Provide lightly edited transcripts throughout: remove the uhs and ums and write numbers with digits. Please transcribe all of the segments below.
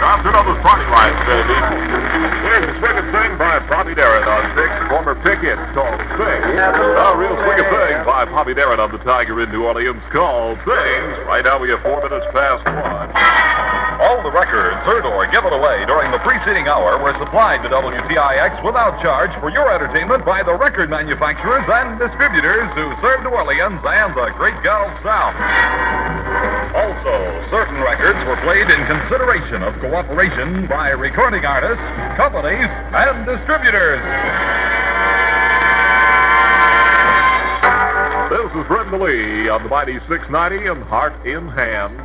Johnson on those party lines, baby. Here's the swing and sing by Bobby Darin on 6. Former Pickett called Sing. A real swing and sing by Bobby Darin on the Tiger in New Orleans called Sings. Right now we have 4 minutes past 1. All the records heard or given away during the preceding hour were supplied to WTIX without charge for your entertainment by the record manufacturers and distributors who serve New Orleans and the Great Gulf South. Also, certain records were played in consideration of cooperation by recording artists, companies, and distributors. This is Brenda Lee on the Mighty 690 and Heart in Hand.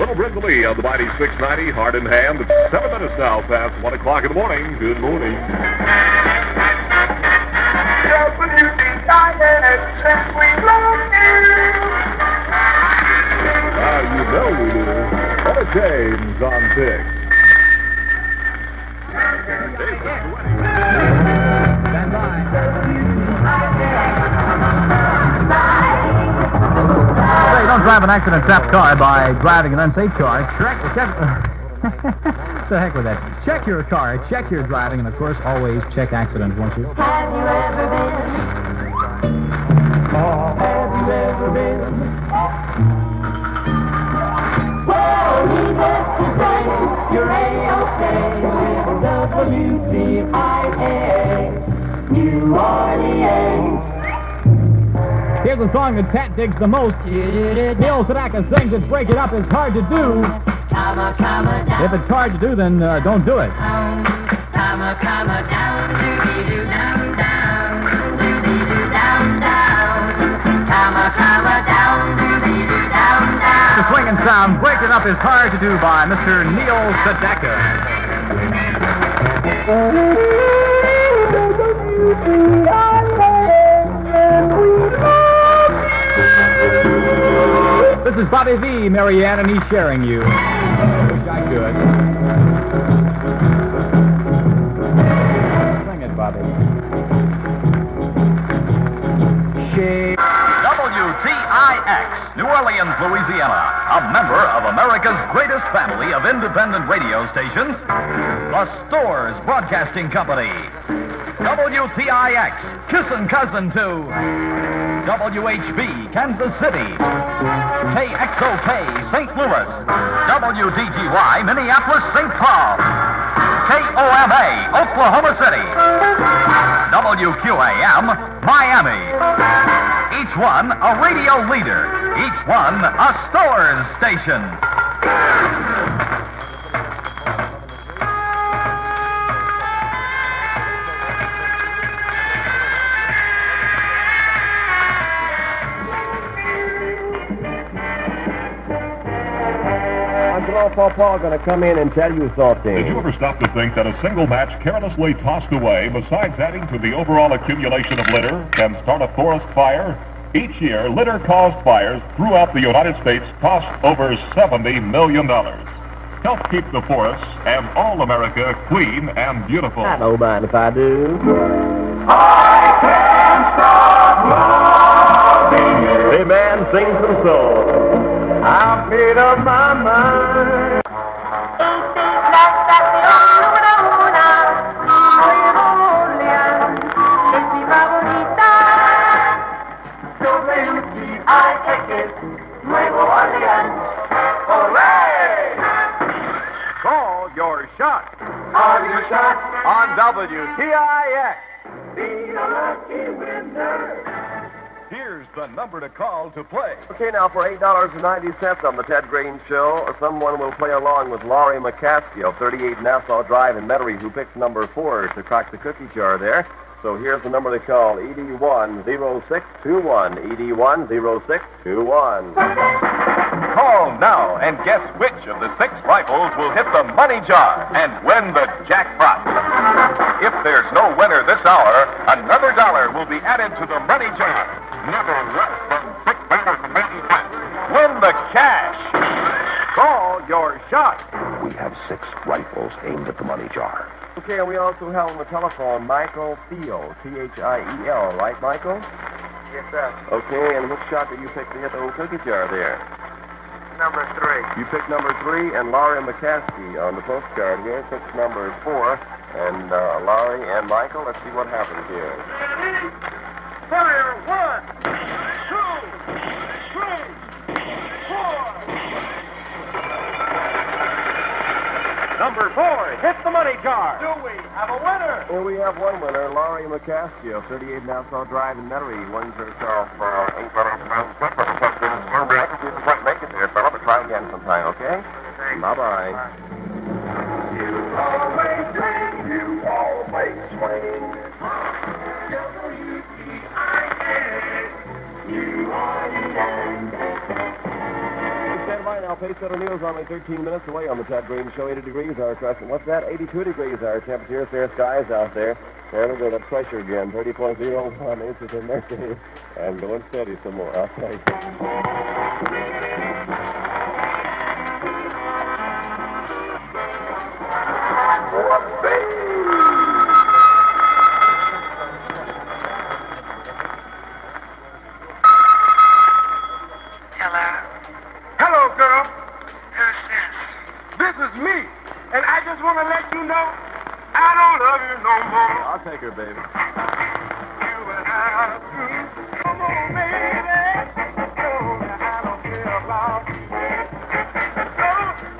Little Brenda Lee on the Mighty 690, Heart in Hand. It's 7 minutes now past 1 o'clock in the morning. Good morning. WTIX, we love you. You know we do. Ella James on 6. Stand by. Hey, don't drive an accident-trapped car by driving an unsafe car. Check. The heck with that. Check your car, check your driving, and of course, always check accidents, won't you? Have you ever been? Oh, have you ever been? Well, needless to say, you're A-OK with WTIX, New Orleans. Here's a song that Pat digs the most. Neil Sedaka sings it, break it up, it's hard to do. If it's hard to do, then don't do it. Down, doobie-doo, down, down, doobie-doo, down, down, down, doobie-doo, down, down. The swing and sound, break it up is hard to do by Mr. Neil Sedaka. This is Bobby V, Marianne, and he's sharing you. Wish I could. Sing it, Bobby. WTIX, New Orleans, Louisiana, a member of America's greatest family of independent radio stations, the Stores Broadcasting Company. WTIX, kissin' cousin to WHB, Kansas City, KXOK, St. Louis, WDGY, Minneapolis, St. Paul, KOMA, Oklahoma City, WQAM, Miami. Each one a radio leader, each one a Stores station. Paul going to come in and tell you something. Did you ever stop to think that a single match carelessly tossed away, besides adding to the overall accumulation of litter, can start a forest fire? Each year, litter-caused fires throughout the United States cost over $70 million. Help keep the forests and all America clean and beautiful. I don't mind if I do. I can't stop loving you. Hey, man, sing some soul. I've made up my mind. Call your shot Call your shot. on WTIX. Be a lucky winner. Here's the number to call to play. Okay, now for $8.90 on the Ted Green Show, someone will play along with Laurie McCaskey of 38 Nassau Drive in Metairie, who picks number 4 to crack the cookie jar there. So here's the number to call, ED10621, ED10621. Call now and guess which of the 6 rifles will hit the money jar and win the jackpot. If there's no winner this hour, another $1 will be added to the money jar. Never less than $6.80. Win the cash. Call your shot. We have 6 rifles aimed at the money jar. Okay, and we also have on the telephone Michael Thiel, Thiel, right, Michael? Yes, sir. Okay, and which shot did you pick to hit the cookie jar there? Number 3. You picked number 3, and Laurie McCaskey on the postcard here picks number 4. And Laurie and Michael, let's see what happens here. Fire! 1, 2, 3, 4. Number 4, hit the money jar. Do we have a winner? Here we have one winner, Laurie McCaskey of 38 Nassau Drive in Metairie. Wins herself make it there, fella, but try again sometime, okay? Bye-bye. You always swing. You always swing. WTIX. You are the end. Stand by now. Pacesetter News only 13 minutes away on the Ted Green Show. 80 degrees our crescent. What's that? 82 degrees our temperature. Fair skies out there. There we go. That pressure again. 30.01 inches of mercury. And going steady some more. I'll tell you. Hello, girl. Who's this? This is me. And I just want to let you know I don't love you no more. I'll take her, baby. You and I, come on, baby. No, I don't care about you. No,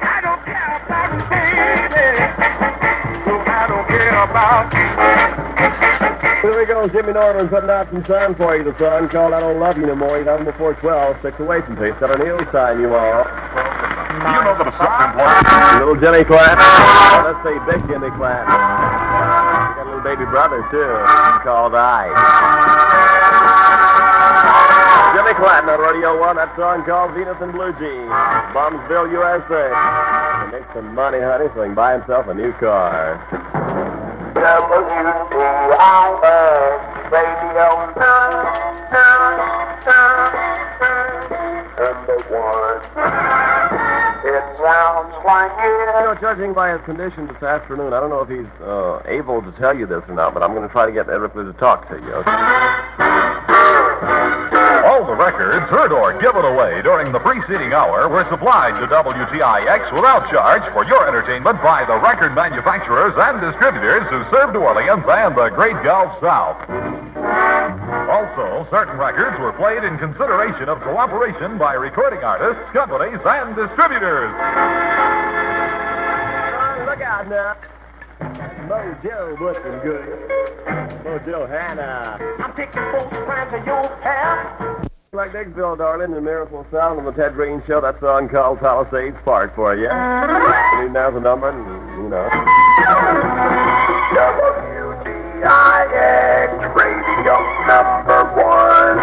I don't care about you, baby. No, I don't care about you. Here we go, Jimmy Norton putting out some sun for you. The song called I Don't Love You No More. He's on before 12. 6 away from Pacesetter News time, you all. You know that a self-employed... Little Jimmy Clatt. Oh, let's say big Jimmy Clatt. He got a little baby brother, too. Called I. Jimmy Clatt on Radio 1. That song called Venus and Blue Jeans. Bombsville, USA. He makes some money, honey, so he can buy himself a new car. WTIX Radio number 1. It sounds like it. You know, judging by his condition this afternoon, I don't know if he's able to tell you this or not, but I'm going to try to get Ripley to talk to you. Okay? All the records heard or given away during the preceding hour were supplied to WTIX without charge for your entertainment by the record manufacturers and distributors who serve New Orleans and the Great Gulf South. Also, certain records were played in consideration of cooperation by recording artists, companies, and distributors. Look out now. Mojo looking good. Mojo Hannah. I'm taking both strands of your hair. Like Dixville, darling, the Miracle Sound on the Ted Green Show. That song called Palisades Park for you. Now's the number, and, you know. WTIX Radio number 1.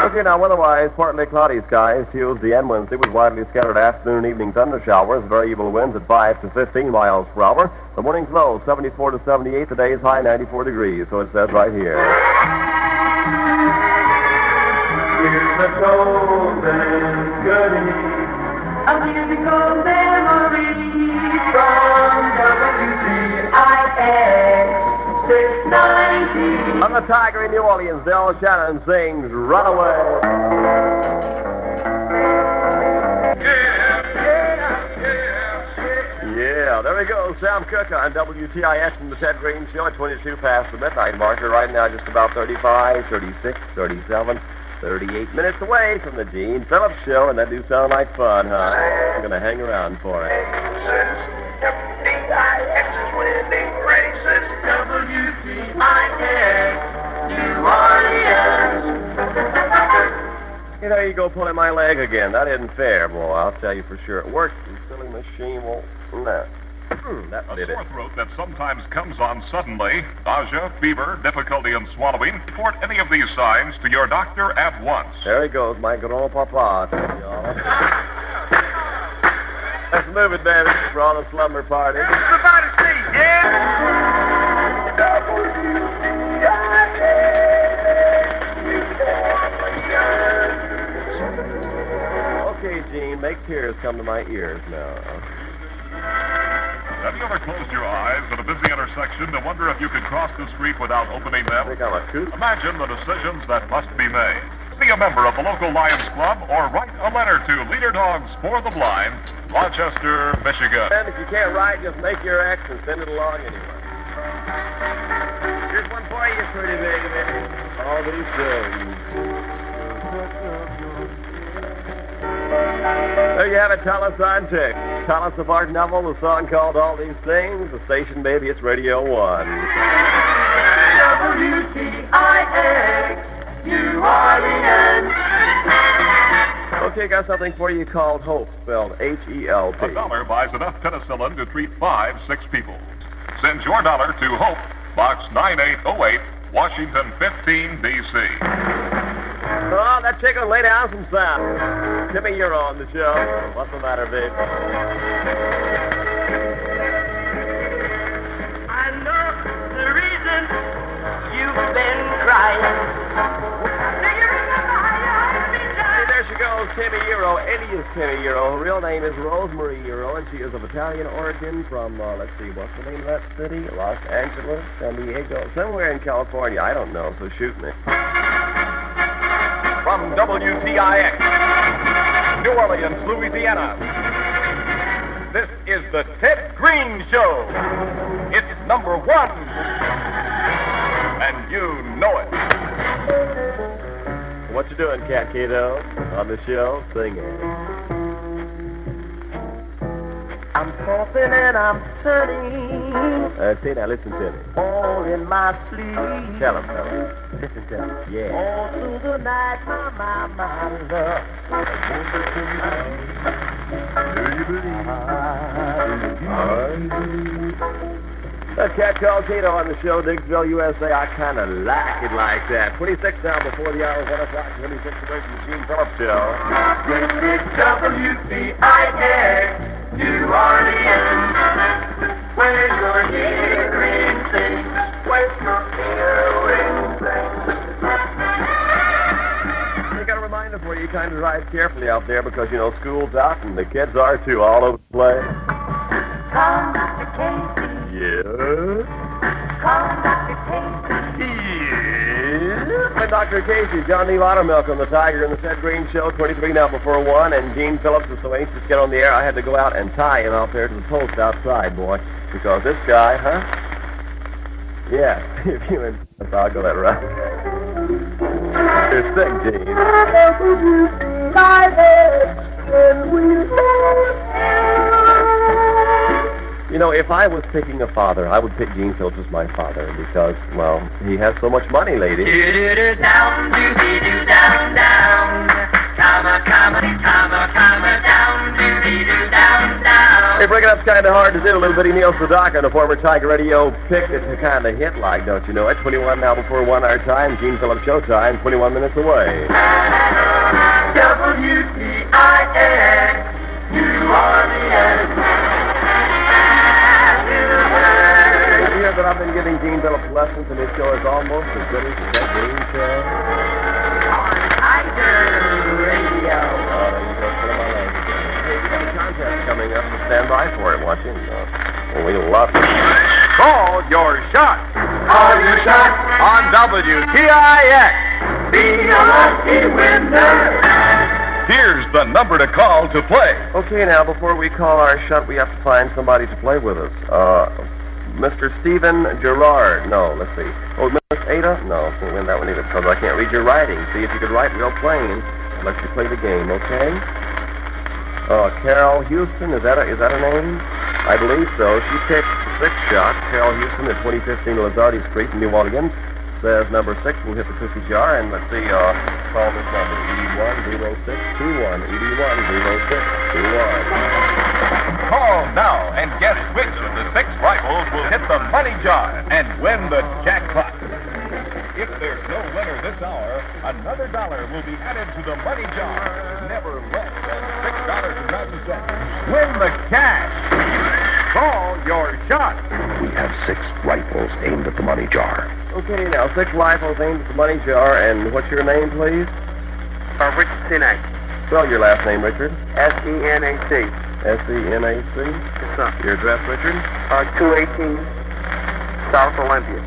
Okay, now, otherwise, partly cloudy skies. Tuesday and Wednesday with widely scattered afternoon and evening thunder showers. Variable winds at 5 to 15 miles per hour. The morning's low, 74 to 78. The day's high, 94 degrees. So it says right here. Here's the golden goodie, a musical memory from WTIX 690. On the Tiger in New Orleans, Del Shannon sings Runaway. Yeah, there we go. Sam Cooke on WTIX and the Ted Green Show at 22 past the midnight marker. Right now, just about 35, 36, 37, 38 minutes away from the Gene Phillips Show, and that do sound like fun, huh? I'm going to hang around for it. WTIX is winning races. WTIX, New Orleans. You know, you go pulling my leg again. That isn't fair, boy. I'll tell you for sure. It works. The silly machine won't. No. That A did it. sore throat that sometimes comes on suddenly, nausea, fever, difficulty in swallowing. Report any of these signs to your doctor at once. There he goes, my grand-papa. Let's move it, baby. We're on a slumber party. Everybody sing, yeah? Okay, Gene, make tears come to my ears now. Have you ever closed your eyes at a busy intersection to wonder if you could cross the street without opening I them? think I'm a coot. Imagine the decisions that must be made. Be a member of the local Lions Club or write a letter to Leader Dogs for the Blind, Rochester, Michigan. And if you can't write, just make your X and send it along anyway. Here's one for you, pretty baby. All these things. There you have it, Tallis on Tick. Tallis of Art Novel, the song called All These Things. The station, baby, it's Radio 1. WTIX, New Orleans. Okay, got something for you called Hope, spelled H-E-L-P. $1 buys enough penicillin to treat 5 sick people. Send your dollar to Hope, Box 9808, Washington 15, D.C. Oh, that chicken lay down some sound. Timmy, you're on the show. What's the matter, babe? I know the reason you've been crying. Do you remember how you ought to be Hey, done? there she goes, Timmy Euro. Eddie is Timmy Euro. Her real name is Rosemary Euro, and she is of Italian origin from, let's see, what's the name of that city? Los Angeles, San Diego, somewhere in California. I don't know, so shoot me. From WTIX, New Orleans, Louisiana. This is the Ted Green Show. It's number 1. And you know it. What you doing, Cat Kato? On the show, singing. I'm tossing and I'm turning, See now, listen to me. all in my sleep. Tell him, fella. Listen to me. Yeah. All through the night, my love. That Cat called Kato on the show, Diggsville, USA. I kind of like it like that. 26 now before the hour of 1 o'clock. 26 away from the Gene Phillips show. This is WTIX, New Orleans, where you're hearing things, where you're hearing things. I got a reminder for you. Kind of drive carefully out there because, you know, school's out and the kids are too all over the place. Come, Dr. Casey, Yeah. come, Dr. Casey. Yeah. And Dr. Casey, John D. Laudermilk on the Tiger and the Ted Green Show, 23 now before 1, and Gene Phillips is so anxious to get on the air, I had to go out and tie him out there to the post outside, boy, because this guy, huh? Yeah, if you insist, I'll go that route. You're sick, Gene. You know, if I was picking a father, I would pick Gene Phillips as my father because, well, he has so much money, lady. Do-do-do, down, do-dee-doo, down, down. Comma, comma, comma, comma, down, do-dee-doo, down, down. Hey, breaking up's kind of hard to do. A little bitty Neil Sedaka, the former Tiger Radio pick that kind of hit like, don't you know it? 21 now before 1 our time. Gene Phillips show time, 21 minutes away. WTIX, New Orleans. Have you heard that I've been giving Gene Phillips lessons and his show is almost as good as the Ted Green Show? On Tiger Radio. Oh, there you go. Put him on there. Hey, we got a contest coming up, so stand by for it, watch it. Well, we love it. Call your shot Call your shot. on WTIX. Be a lucky winner. Here's the number to call to play. Okay, now, before we call our shot, we have to find somebody to play with us. Mr. Stephen Gerard. No, let's see. Oh, Miss Ada? No, can't win that one either because I can't read your writing. See, if you could write real plain, I'll let you play the game, okay? Carol Houston, is that her name? I believe so. She picked the 6th shot. Carol Houston at 2015 Lazardi Street in New Orleans. Says number 6 will hit the cookie jar, and let's see, call this number, 810621, 810621. Call now and guess which of the 6 rifles will hit the money jar and win the jackpot. If there's no winner this hour, another dollar will be added to the money jar, never less than $6.90. Win the cash. Call your shot. We have 6 rifles aimed at the money jar. Okay, now, 6 rifles aimed at the money jar, and what's your name, please? Richard Senac. Spell your last name, Richard. S-E-N-A-C. S-E-N-A-C. sir. Your address, Richard? 218 South Olympia.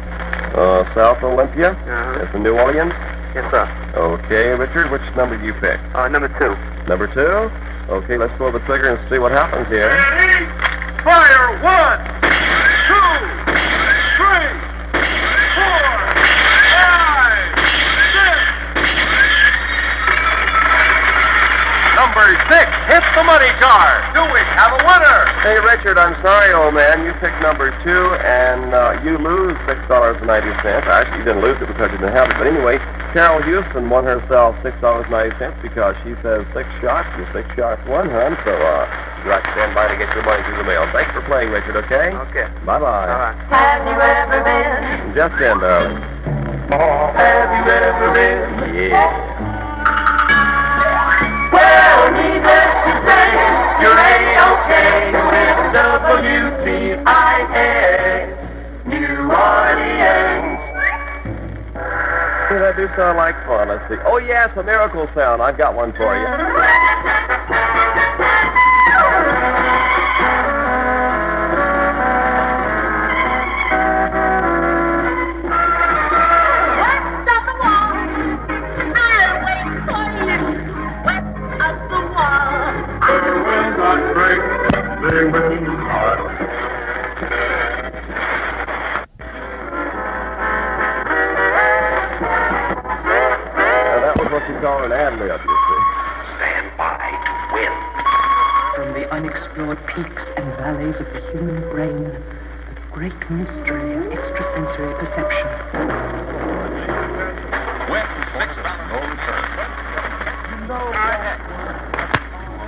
South Olympia? Uh-huh. That's in New Orleans? Yes, sir. Okay, Richard, which number do you pick? Number 2. Number 2? Okay, let's pull the trigger and see what happens here. Ready? Fire! 1, 2, 3, 4, 5, 6. Number 6 hits the money jar. Do we have a winner? Hey, Richard, I'm sorry, old man. You picked number 2, and you lose $6.90. Actually, you didn't lose it because you didn't have it. But anyway, Carol Houston won herself $6.90 because she says 6 shots and 6 shots won, hon. So, you have to stand by to get your money through the mail. Thanks for playing, Richard, okay? Okay. Bye-bye. Bye-bye. Have you ever been? Just in, darling. Have you ever been? Yeah. Well, needless to say, you're A-OK with WTIX, New Orleans. Yeah, that do sound like fun. Let's see. Oh, yes, a miracle sound. I've got one for you. That was what you call an ad-lib, you see. Stand by. Win. From the unexplored peaks and valleys of the human brain, the great mystery of extrasensory perception. Win $6.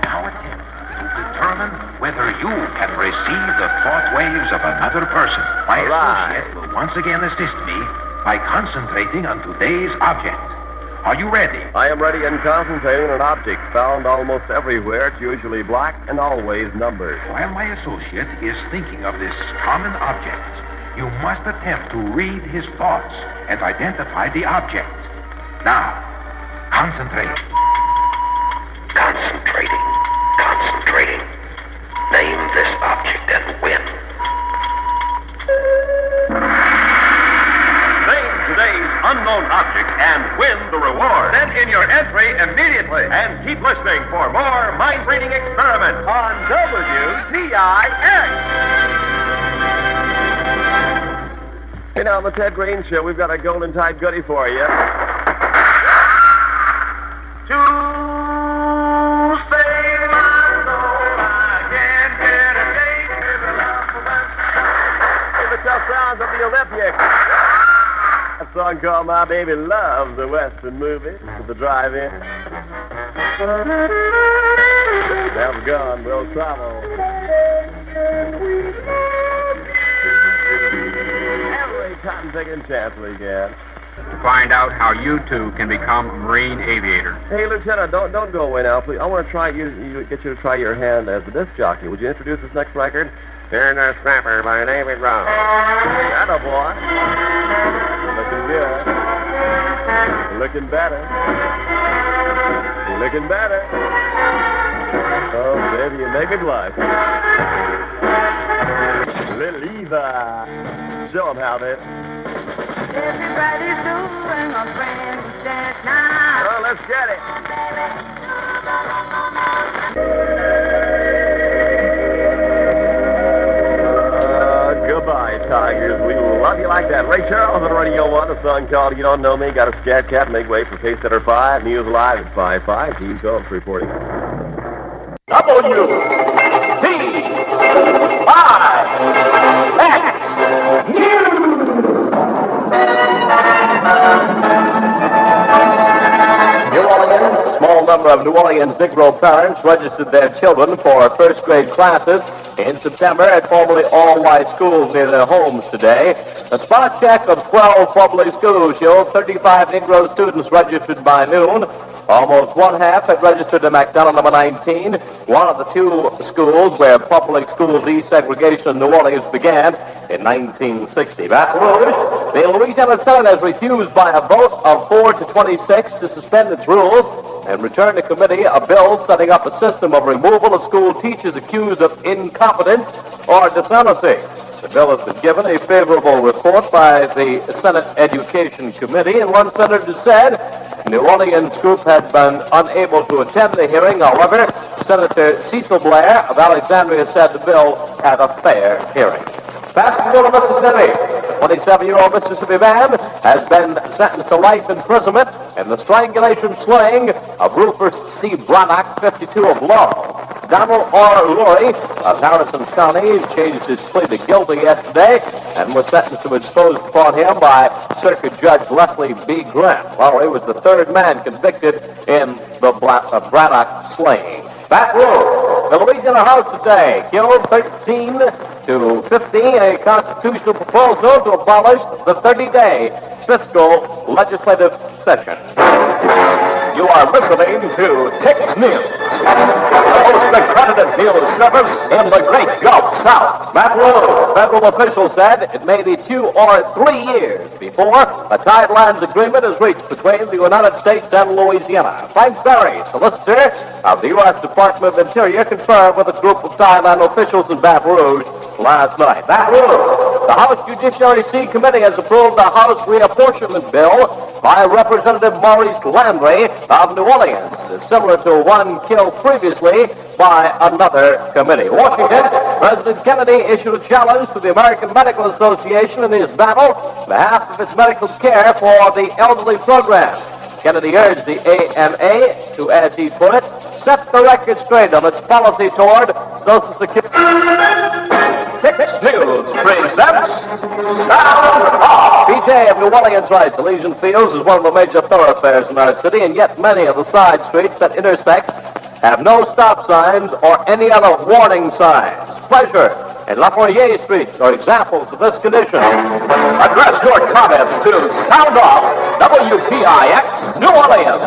Now attempt to determine whether you can receive the thought waves of another person. My associate will once again assist me by concentrating on today's object. Are you ready? I am ready and concentrating on an object found almost everywhere. It's usually black and always numbered. While my associate is thinking of this common object, you must attempt to read his thoughts and identify the object. Now, concentrate. Concentrating. Concentrating. Name this object and win. Name today's unknown object and win the reward. Send in your entry immediately and keep listening for more mind-reading experiments on WTIX. Hey, now on the Ted Green Show, we've got a golden type goodie for you. The tough sounds of the Olympics. A song called My Baby Loves the Western Movies to the drive-in. Never gone, we'll travel. Every cotton picking chance we get. To find out how you too can become a Marine aviator. Hey, Lieutenant, don't go away now, please. I want to try get you to try your hand as a disc jockey. Would you introduce this next record? Here's our snapper by David Ross. Atta boy. Looking good. Looking better. Looking better. Oh, baby, you make me blush. Little Eva. Show them how this. Everybody's doing a friend set now. Oh, let's get it. Goodbye, Tigers. We love you like that. Ray Charles on Radio 1, a song called You Don't Know Me. Got a Scat Cat. Make way for Case Setter 5. News Live at 5-5. Team Phillips reporting. WTIX News. New Orleans, a small number of New Orleans Negro parents registered their children for first grade classes in September at formerly all-white schools near their homes today. A spot check of 12 public schools showed 35 Negro students registered by noon. Almost one-half had registered at McDonald number 19, one of the two schools where public school desegregation in New Orleans began in 1960. Baton Rouge, the Louisiana Senate has refused by a vote of 4 to 26 to suspend its rules and returned to committee a bill setting up a system of removal of school teachers accused of incompetence or dishonesty. The bill has been given a favorable report by the Senate Education Committee, and one senator said New Orleans group had been unable to attend the hearing. However, Senator Cecil Blair of Alexandria said the bill had a fair hearing. Basketball of Mississippi. The 27-year-old Mississippi man has been sentenced to life imprisonment in the strangulation slaying of Rufus C. Brannock, 52 of Laurel. Donald R. Lurie of Harrison County changed his plea to guilty yesterday and was sentenced to expose upon him by Circuit Judge Leslie B. Grant. Lurie was the third man convicted in the Brannock slaying. Baton Rouge, the Louisiana House today killed 13 to 15 a constitutional proposal to abolish the 30-day fiscal legislative session. You are listening to TIX News, the most accredited news service in the great Gulf South. Baton Rouge, federal officials said it may be 2 or 3 years before a Tidelands agreement is reached between the United States and Louisiana. Frank Berry, solicitor of the U.S. Department of Interior, confirmed with a group of Thailand officials in Baton Rouge last night. Baton Rouge, the House Judiciary C Committee has approved the House reapportionment bill by Representative Maurice Landry of New Orleans, similar to one killed previously by another committee. Washington, President Kennedy issued a challenge to the American Medical Association in his battle on behalf of its medical care for the elderly program. Kennedy urged the AMA to, as he put it, set the record straight on its policy toward Social Security. TIX News presents Sound Off. PJ of New Orleans writes, Elysian Fields is one of the major thoroughfares in our city, and yet many of the side streets that intersect have no stop signs or any other warning signs. Pleasure and Lafournier Streets are examples of this condition. Address your comments to Sound Off, WTIX, New Orleans.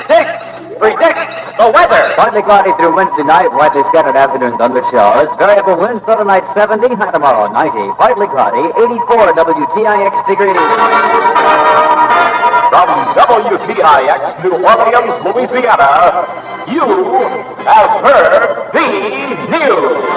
TIX predicts the weather. Partly cloudy through Wednesday night, widely scattered afternoon thunder showers. Variable winds for tonight 70, high tomorrow 90. Partly cloudy, 84 WTIX degrees. From WTIX, New Orleans, Louisiana, you have heard the news.